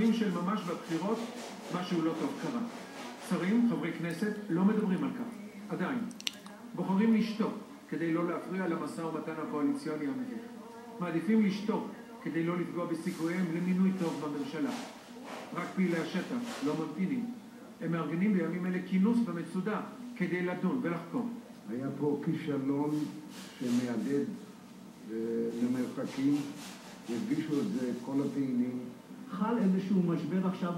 סערים של ממש בבחירות, משהו לא טוב קרה. שרים, חברי כנסת, לא מדברים על כך. עדיין. בוחרים לשתוק כדי לא להפריע למשא ומתן הקואליציוני המביך. מעדיפים לשתוק כדי לא לפגוע בסיכוייהם למינוי טוב בממשלה. רק פעילי השטח לא ממתינים. הם מארגנים בימים אלה כינוס במצודה כדי לדון ולחקור. היה פה כישלון שמעדד למרחקים, הרגישו את זה כל הפעילים. חל איזשהו משבר עכשיו,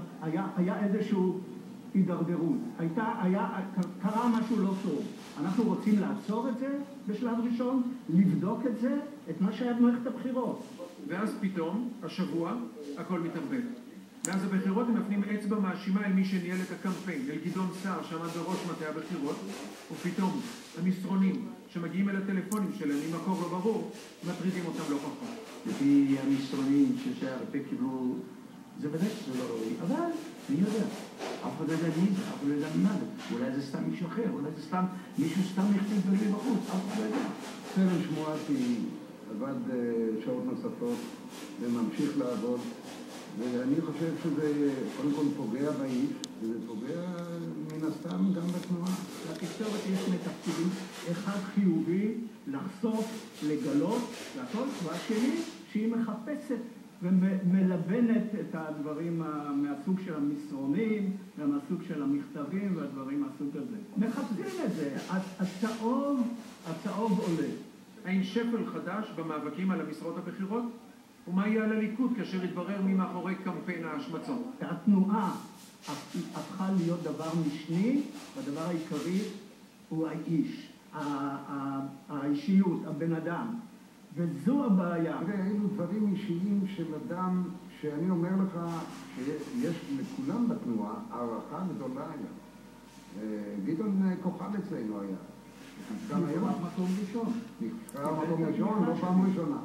היה איזשהו הידרדרות, קרה משהו לא טוב. אנחנו רוצים לעצור את זה בשלב ראשון, לבדוק את זה, את מה שהיה במערכת הבחירות. ואז פתאום, השבוע, הכל מתערבב. מאז הבחירות הם מפנים אצבע מאשימה אל מי שניהל את הקמפיין, אל גדעון סער שעמד בראש מטה הבחירות, ופתאום המסרונים שמגיעים אל הטלפונים שלהם עם מקור לא ברור, מטרידים אותם לא פחות. לפי המסרונים שהרבה קיבלו, זה בדרך זה לא ראוי, אבל אני יודע, אף אחד לא יודע מי זה, אף אחד לא יודע ממה זה, אולי זה סתם מישהו אחר, אולי זה סתם מישהו סתם נכתב דברים בחוץ, אף אחד לא יודע. סרן שמואתי עבד שעות נוספות וממשיך לעבוד, ואני חושב שזה קודם כל פוגע באיש, וזה פוגע מן הסתם גם בתנועה. לתקשורת יש שני תפקידים, אחד חיובי, לחשוף, לגלות, והכל, והשני שהיא מחפשת ומלבנת את הדברים מהסוג של המסרונים, ומהסוג של המכתבים והדברים מהסוג הזה. מחפשים את זה, הצהוב עולה. האם שפל חדש במאבקים על המשרות הבחירות? ומה יהיה על הליכוד כאשר יתברר מי מאחורי קמפיין ההשמצות? התנועה הפכה להיות דבר משני, והדבר העיקרי הוא האיש, האישיות, הבן אדם. וזו הבעיה. תראה, אלו דברים אישיים של אדם שאני אומר לך שיש לכולם בתנועה הערכה גדולה היה. גדעון כוכב אצלנו היה. גם היום מקום ראשון. נבחר מקום ראשון, לא פעם ראשונה.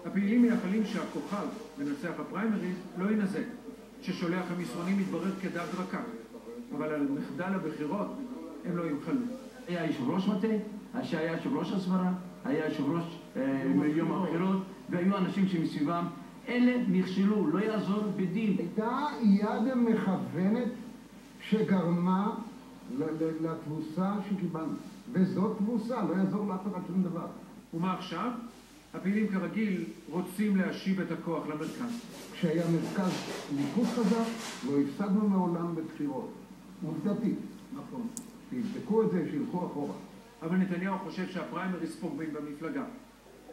הפעילים מייחלים שהכוכב מנצח הפריימריז לא ינזק, ששולח המסרונים מתברר כדעת רכה, אבל על מחדל הבחירות הם לא ימחלו. היה יושב ראש מטה, היה יושב ראש הסברה, היה יושב ראש יום הבחירות, והיו אנשים שמסביבם, אלה נכשלו, לא יעזור בדין. הייתה יד מכוונת שגרמה לתבוסה שקיבלנו, וזאת תבוסה, לא יעזור לאף אחד שום דבר. ומה עכשיו? הפעילים כרגיל רוצים להשיב את הכוח למרכז. כשהיה מרכז ליכוד חזק, לא הפסדנו מעולם בבחירות. עובדתית. נכון. תבדקו את זה, שילכו אחורה. אבל נתניהו חושב שהפריימריז פוגעים במפלגה.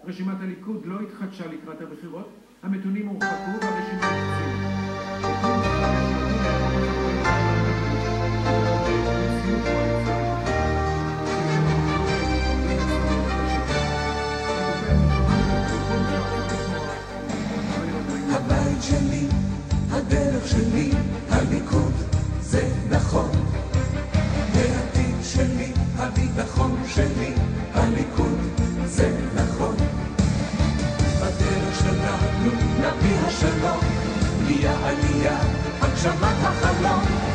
רשימת הליכוד לא התחדשה לקראת הבחירות, המתונים הורחקו והרשימה התחילה. הבית שלי, הדרך שלי, הליכוד זה נכון. העתיד שלי, הביטחון שלי, הליכוד זה נכון. בדרך שלנו נביא השלום, נהיה עלייה, הגשמת החלום.